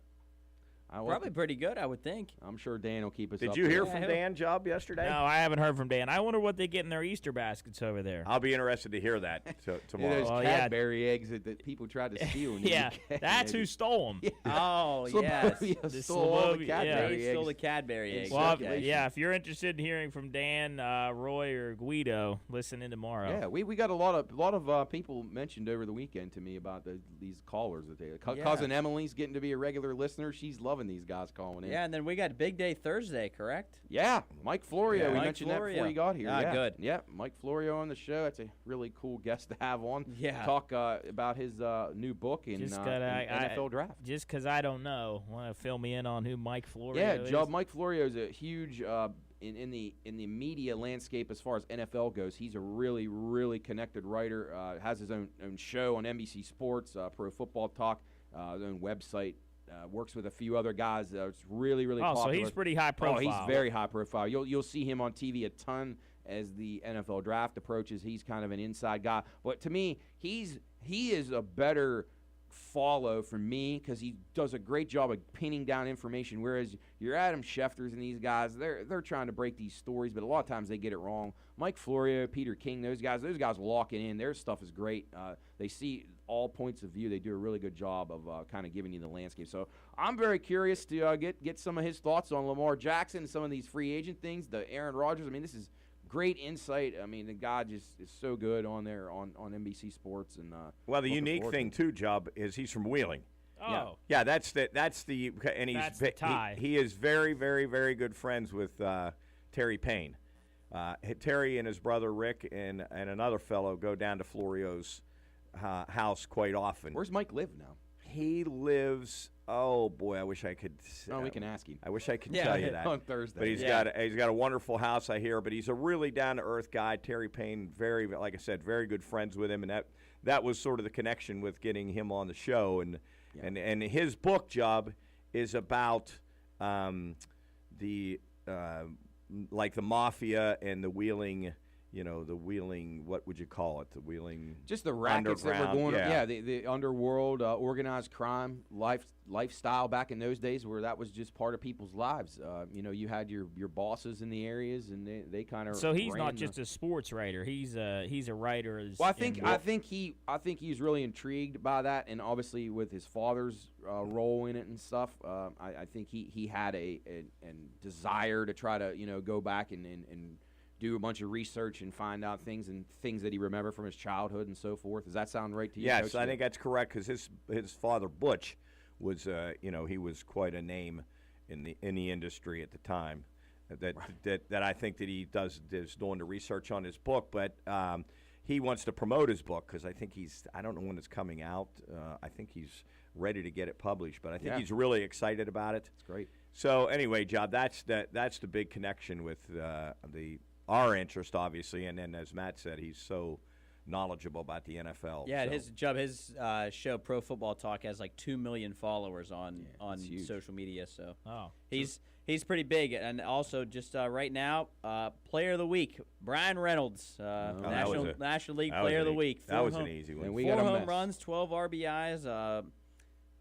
Probably pretty good, I would think. I'm sure Dan will keep us Did up you to hear date. from Dan Job yesterday? No, I haven't heard from Dan. I wonder what they get in their Easter baskets over there. I'll be interested to hear that tomorrow. Those Cadbury eggs that people tried to steal. In the Yeah, UK. that's who stole them. Oh, yes. Slobovia stole all the Cadbury They eggs. stole the Cadbury eggs. Well, Okay. yeah, if you're interested in hearing from Dan, Roy, or Guido, listen in tomorrow. Yeah, we got a lot of people mentioned over the weekend to me about these callers that they. Cousin Emily's getting to be a regular listener. She's loving these guys calling in. Yeah, and then we got Big Day Thursday, correct? Yeah, Mike Florio. Yeah, We Mike mentioned that Florio. before you got here. Ah, yeah. good. Yeah, Mike Florio on the show. That's a really cool guest to have on. Yeah. Talk about his new book in NFL Draft. Just because I don't know, want to fill me in on who Mike Florio is? Yeah, Mike Florio is a huge in the media landscape as far as NFL goes. He's a really, really connected writer. Has his own show on NBC Sports, Pro Football Talk, his own website. Works with a few other guys. It's really, really popular. So he's pretty high profile. Oh, he's very high profile. You'll see him on TV a ton as the NFL draft approaches. He's kind of an inside guy. But to me, he is a better follow for me because he does a great job of pinning down information, whereas your Adam Schefters and these guys, they're trying to break these stories, but a lot of times they get it wrong. Mike Florio, Peter King, those guys lock it in. Their stuff is great. They see all points of view. They do a really good job of kind of giving you the landscape. So I'm very curious to get some of his thoughts on Lamar Jackson and some of these free agent things, the Aaron Rodgers. I mean, this is great insight. I mean, the guy just is so good on there on NBC Sports. And well, the looking unique forward to thing it. too, Job, is he's from Wheeling. Oh. Yeah, that's the and he's That's the tie. He is very, very, very good friends with Terry Payne. Terry and his brother Rick and another fellow go down to Florio's house quite often. Where's Mike live now? He lives. Oh boy, I wish I could. Oh, we can ask him. I wish I could tell you that on Thursday. But he's got a wonderful house, I hear. But he's a really down to earth guy. Terry Payne, very, like I said, very good friends with him, and that was sort of the connection with getting him on the show. And his book Job is about the like the mafia and the Wheeling. The Wheeling, what would you call it? The Wheeling, just the rackets that were going. The underworld, organized crime, lifestyle back in those days, where that was just part of people's lives. You had your bosses in the areas, and they kind of. So he's not just a sports writer. He's a writer. Well, I think he's really intrigued by that, and obviously with his father's role in it and stuff. I think he had a desire to try to go back and do a bunch of research and find out things that he remembered from his childhood and so forth. Does that sound right to you? Yes, Coach? I think that's correct because his father Butch was he was quite a name in the industry at the time. That I think that he is doing the research on his book, but he wants to promote his book because I think I don't know when it's coming out. I think he's ready to get it published, but I think he's really excited about it. It's great. So anyway, Job, that's the big connection with our interest, obviously, and then as Matt said, he's so knowledgeable about the NFL. Yeah, so. his show Pro Football Talk has like 2 million followers on social media. So he's pretty big, and also just right now, Player of the Week, Brian Reynolds, National League Player of the Week. That was an easy one. 4 home runs, 12 RBIs,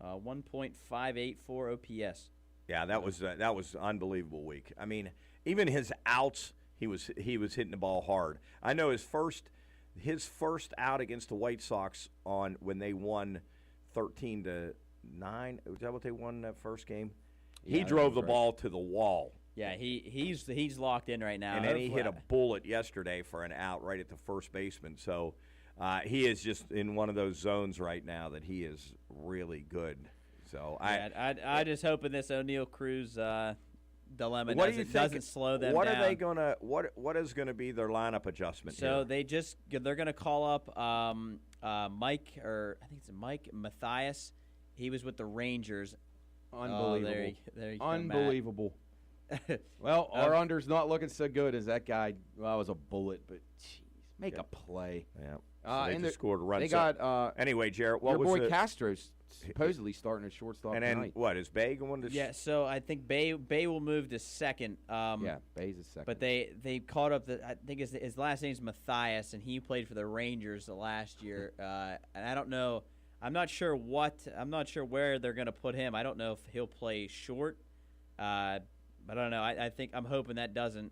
1.584 OPS. Yeah, that was unbelievable week. I mean, even his outs. He was hitting the ball hard. I know his first out against the White Sox when they won 13-9. Was that what they won that first game? Yeah, he drove the ball to the wall. Yeah, he's locked in right now. And then he hit a bullet yesterday for an out right at the first baseman. So he is just in one of those zones right now that he is really good. So I just hoping this O'Neal Cruz dilemma doesn't slow them what down. Are they gonna what is going to be their lineup adjustment so here? They're going to call up Mike, or I think it's Mike Mathias. He was with the Rangers. Unbelievable. There you Unbelievable. Well, our under's not looking so good as that guy. Well, it was a bullet, but jeez, make a play. Yeah. So they just scored a run. They got anyway, Jarrett. Your boy Castro's supposedly starting at shortstop and then tonight. what is Bay going to? Yeah, so I think Bay will move to second. Yeah, Bay's a second. But they caught up. I think his last name's Mathias, and he played for the Rangers the last year. And I don't know. I'm not sure where they're going to put him. I don't know if he'll play short. But I don't know. I'm hoping that doesn't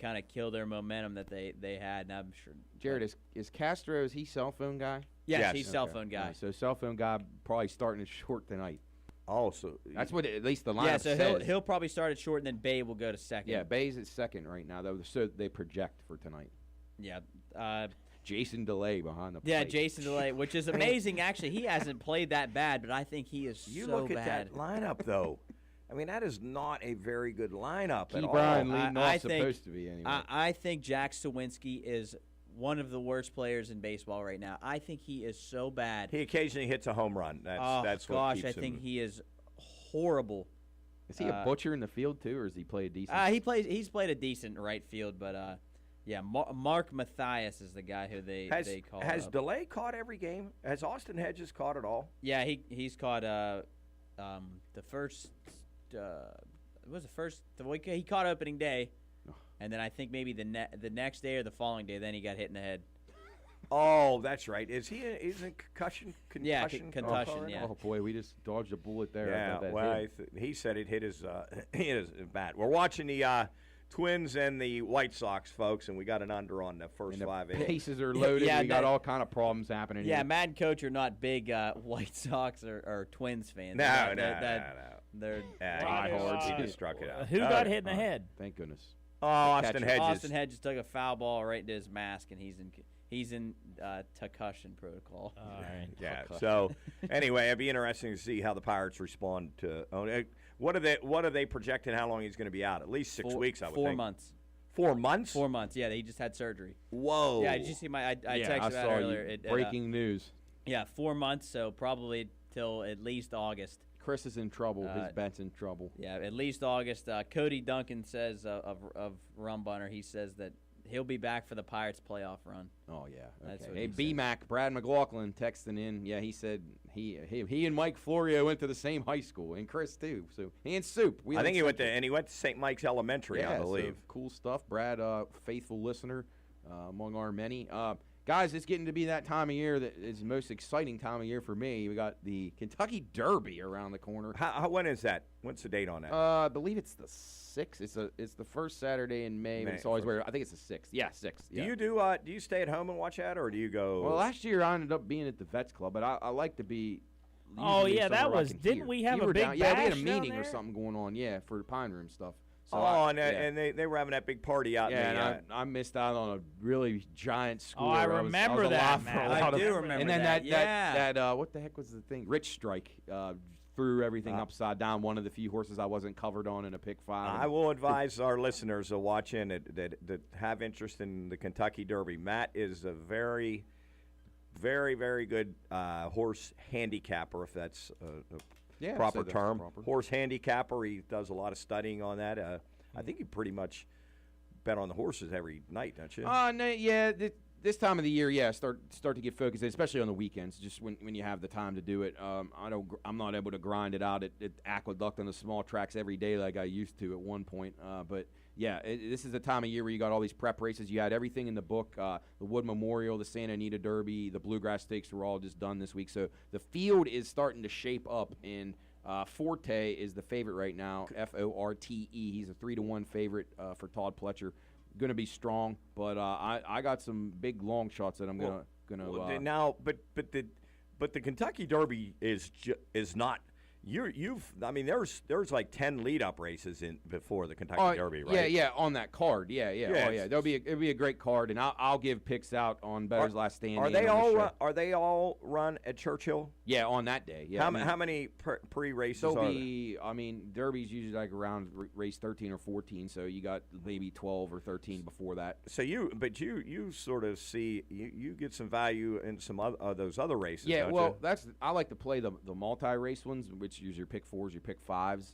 kind of kill their momentum that they had. And I'm sure. Jared, is Castro, is he cell phone guy? Yes, he's cell phone guy. Yeah, so cell phone guy probably starting at short tonight. Oh, so that's what at least the lineup says. So he'll probably start at short, and then Bay will go to second. Yeah, Bay's at second right now, though. So they project for tonight. Yeah. Jason DeLay behind the plate. Yeah, Jason DeLay, which is amazing. Actually, he hasn't played that bad, but I think he is You so look at bad. that lineup, though. I mean, that is not a very good lineup at all. Brian Lee not supposed to be anyway. I think Jack Sawinski is one of the worst players in baseball right now. I think he is so bad. He occasionally hits a home run. That's what gosh, keeps I think him. he is horrible. Is he a butcher in the field too, or does he play a decent? He's played a decent right field, but yeah, Mark Mathias is the guy who they call. Has DeLay caught every game? Has Austin Hedges caught it all? Yeah, he's caught the first. He caught opening day, and then I think maybe the next day or the following day, then he got hit in the head. Oh, that's right. Is he in concussion? Yeah, concussion. Yeah. Oh boy, we just dodged a bullet there. Yeah. Well, he said it hit his bat. We're watching the Twins and the White Sox, folks, and we got an under on the first 5 innings. Bases are loaded. Yeah, we got all kind of problems happening. Yeah, here. Matt and Coach are not big White Sox or Twins fans. No. They're He just struck it out. Who got hit in the head? Thank goodness. Oh, Austin catcher. Hedges. Austin Hedges took a foul ball right into his mask, and he's in concussion protocol. All right. Yeah. So anyway, it'd be interesting to see how the Pirates respond to. What are they projecting? How long he's going to be out? At least 6 weeks, I would think. 4 months. 4 months? 4 months. Yeah, he just had surgery. Whoa. Yeah, did you see my? I texted I that saw earlier. Breaking news. Yeah, 4 months. So probably till at least August. Chris is in trouble. His bet's in trouble. Yeah, at least August. Cody Duncan says of Rum Bunner, he says that he'll be back for the Pirates playoff run. Oh yeah. That's Okay. what Hey, he B-Mac, Brad McLaughlin texting in. Yeah, he said he and Mike Florio went to the same high school, and Chris too. So he and Soup. I think he went to St. Mike's Elementary, I believe. So cool stuff. Brad, faithful listener among our many. Guys, it's getting to be that time of year that is the most exciting time of year for me. We got the Kentucky Derby around the corner. When is that? What's the date on that? I believe it's the 6th. It's the first Saturday in May. But it's always weird. I think it's the 6th. Yeah, 6th. Yeah. Do you stay at home and watch that, or do you go? Well, last year I ended up being at the Vets Club, but I like to be. Oh usually yeah, that somewhere I was. can Didn't hear. we have You a were big down, Yeah, we had a bash meeting down or there? something going on. Yeah, for the Pine Room stuff. So and they were having that big party out Yeah, there. and I missed out on a really giant school. Oh, I where remember was that, alive for a Matt. lot I of- do remember And then that. that what the heck was the thing? Rich Strike threw everything upside down. One of the few horses I wasn't covered on in a pick 5. I will advise our listeners to watch in that have interest in the Kentucky Derby. Matt is a very, very, very good horse handicapper, if that's a proper term. Horse handicapper. He does a lot of studying on that. I think you pretty much bet on the horses every night, don't you? No, yeah. This time of the year, yeah, start to get focused, especially on the weekends, just when you have the time to do it. I'm not able to grind it out at Aqueduct on the small tracks every day like I used to at one point. But yeah, this is the time of year where you got all these prep races. You had everything in the book: the Wood Memorial, the Santa Anita Derby, the Bluegrass Stakes were all just done this week. So the field is starting to shape up. And Forte is the favorite right now. Forte. He's a 3-1 favorite for Todd Pletcher. Going to be strong, but I got some big long shots that I'm gonna. Now, but the Kentucky Derby is not. There's like 10 lead-up races in before the Kentucky Derby, right? Yeah, on that card. Yeah. Oh, yeah. It'll be a great card, and I'll give picks out on Bettor's Last Stand. Are they all run at Churchill? Yeah, on that day. Yeah. How many pre-races There'll are be, Derby's usually like around race 13 or 14, so you got maybe 12 or 13 before that. So you sort of see you get some value in some of those other races. Yeah, don't well, you? I like to play the multi-race ones, which use your pick 4s, your pick 5s.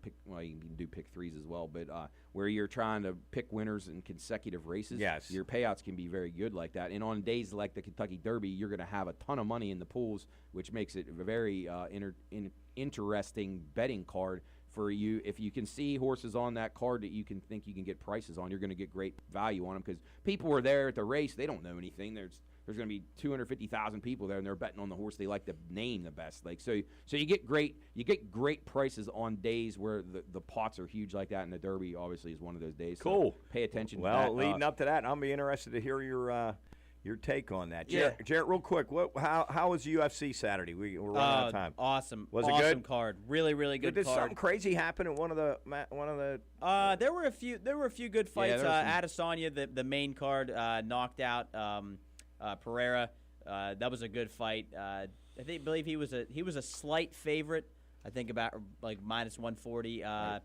You can do pick 3s as well, but where you're trying to pick winners in consecutive races. Yes. Your payouts can be very good like that. And on days like the Kentucky Derby, you're going to have a ton of money in the pools, which makes it a very interesting betting card for you. If you can see horses on that card that you can think you can get prices on, you're going to get great value on them because people are there at the race. They don't know anything. There's going to be 250,000 people there, and they're betting on the horse they like to name the best. So you get great prices on days where the pots are huge like that, and the Derby obviously is one of those days. Cool. So pay attention to that. Well, leading up to that, I'll be interested to hear your take on that. Jarrett, real quick, how was UFC Saturday? We're running out of time. Awesome. Was it awesome good? Card. Really, really good Did card. something crazy happen in one of the? There were a few good fights. Adesanya, the main card, knocked out Pereira. That was a good fight. I believe he was a slight favorite. I think about like minus 140. The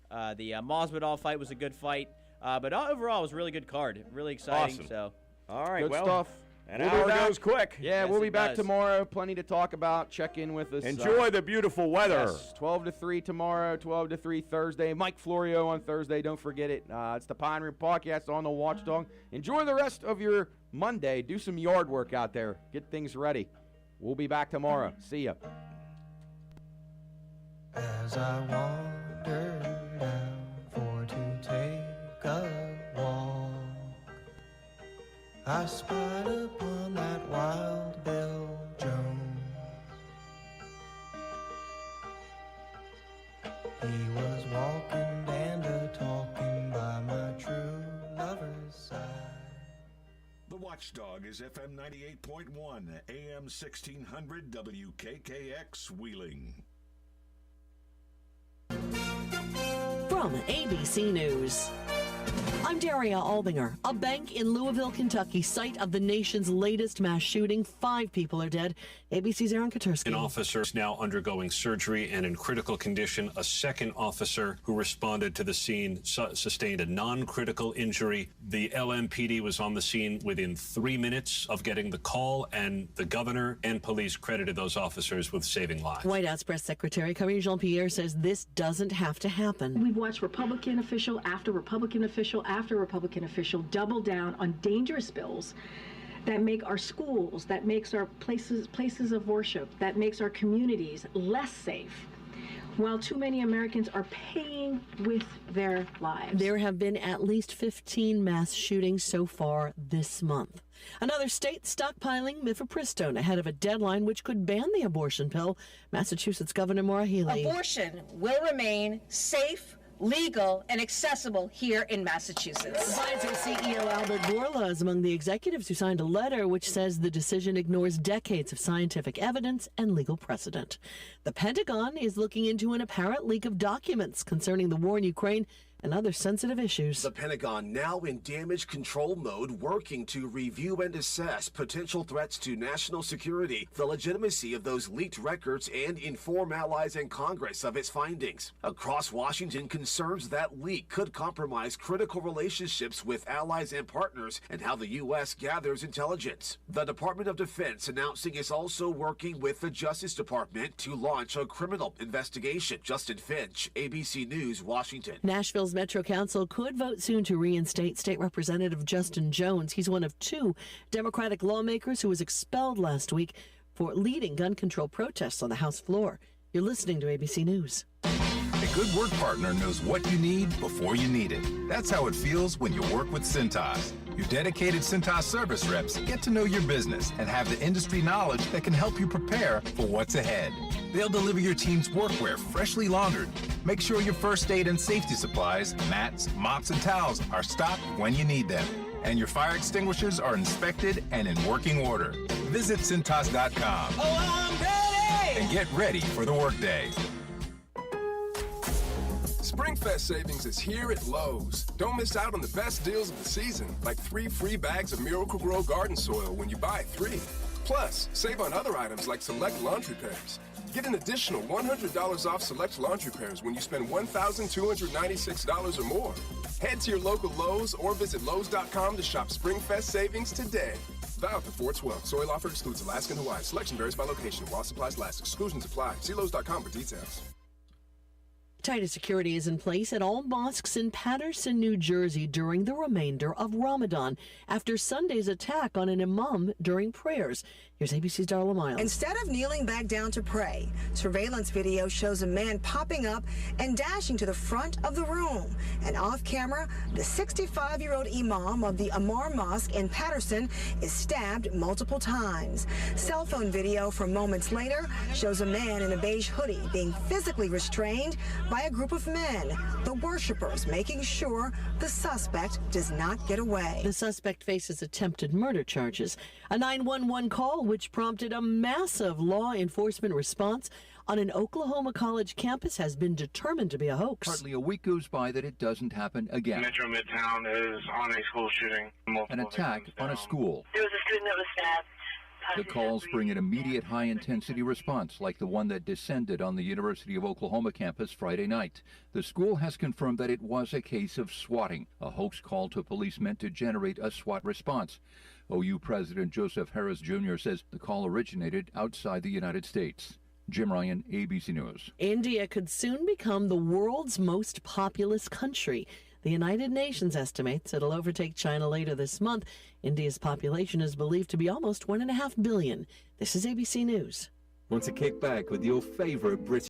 Masvidal fight was a good fight, but overall it was a really good card. Really exciting. Awesome. So all right, good well, stuff. An hour goes quick. Yeah, Yes, we'll be it back does. tomorrow. Plenty to talk about. Check in with us. Enjoy the beautiful weather. Yes, 12 to 3 tomorrow, 12 to 3 Thursday. Mike Florio on Thursday. Don't forget it. It's the Pine Room Podcast on the Watchdog. Enjoy the rest of your Monday. Do some yard work out there. Get things ready. We'll be back tomorrow. See ya. As I wander down for to take a walk, I spied upon that wild Bill Jones. He was walking and a-talking by my true lover's side. The Watchdog is FM 98.1, AM 1600 WKKX Wheeling. From ABC News. I'm Daria Albinger. A bank in Louisville, Kentucky, site of the nation's latest mass shooting. 5 people are dead. ABC's Aaron Katursky. An officer is now undergoing surgery and in critical condition. A second officer who responded to the scene sustained a non-critical injury. The LMPD was on the scene within 3 minutes of getting the call, and the governor and police credited those officers with saving lives. White House Press Secretary Karine Jean-Pierre says this doesn't have to happen. We've watched Republican official after Republican official after Republican official double down on dangerous bills that make our schools, that makes our places of worship, that makes our communities less safe, while too many Americans are paying with their lives. There have been at least 15 mass shootings so far this month. Another state stockpiling mifepristone ahead of a deadline which could ban the abortion pill. Massachusetts Governor Maura Healey. Abortion will remain safe, legal, and accessible here in Massachusetts. Pfizer CEO Albert Bourla is among the executives who signed a letter which says the decision ignores decades of scientific evidence and legal precedent. The Pentagon is looking into an apparent leak of documents concerning the war in Ukraine and other sensitive issues. The Pentagon now in damage control mode, working to review and assess potential threats to national security, the legitimacy of those leaked records, and inform allies and Congress of its findings. Across Washington, concerns that leak could compromise critical relationships with allies and partners and how the U.S. gathers intelligence. The Department of Defense announcing it's also working with the Justice Department to launch a criminal investigation. Justin Finch, ABC News, Washington. Nashville's Metro Council could vote soon to reinstate State Representative Justin Jones. He's one of 2 Democratic lawmakers who was expelled last week for leading gun control protests on the House floor. You're listening to ABC News. A good work partner knows what you need before you need it. That's how it feels when you work with Cintas. Your dedicated Cintas service reps get to know your business and have the industry knowledge that can help you prepare for what's ahead. They'll deliver your team's workwear freshly laundered. Make sure your first aid and safety supplies, mats, mops, and towels are stocked when you need them. And your fire extinguishers are inspected and in working order. Visit Cintas.com. Oh, I'm ready! And get ready for the workday. SpringFest savings is here at Lowe's. Don't miss out on the best deals of the season, like 3 free bags of Miracle-Gro garden soil when you buy 3. Plus, save on other items like select laundry pairs. Get an additional $100 off select laundry pairs when you spend $1,296 or more. Head to your local Lowe's or visit Lowe's.com to shop SpringFest savings today. Valid for 4/12. Soil offer excludes Alaska and Hawaii. Selection varies by location. While supplies last, exclusions apply. See Lowe's.com for details. Tighter security is in place at all mosques in Paterson, New Jersey during the remainder of Ramadan after Sunday's attack on an imam during prayers. Here's ABC's Darla Miles. Instead of kneeling back down to pray, surveillance video shows a man popping up and dashing to the front of the room. And off camera, the 65-year-old imam of the Amar Mosque in Paterson is stabbed multiple times. Cell phone video from moments later shows a man in a beige hoodie being physically restrained by a group of men, the worshipers making sure the suspect does not get away. The suspect faces attempted murder charges. A 911 call which prompted a massive law enforcement response on an Oklahoma college campus has been determined to be a hoax. Hardly a week goes by that it doesn't happen again. Metro Midtown is on a school shooting. An attack on a school. There was a student that was stabbed. The calls bring an immediate high-intensity response like the one that descended on the University of Oklahoma campus Friday night. The school has confirmed that it was a case of swatting, a hoax call to police meant to generate a SWAT response. OU President Joseph Harris Jr. says the call originated outside the United States. Jim Ryan, ABC News. India could soon become the world's most populous country. The United Nations estimates it'll overtake China later this month. India's population is believed to be almost 1.5 billion. This is ABC News. Want to kick back with your favorite British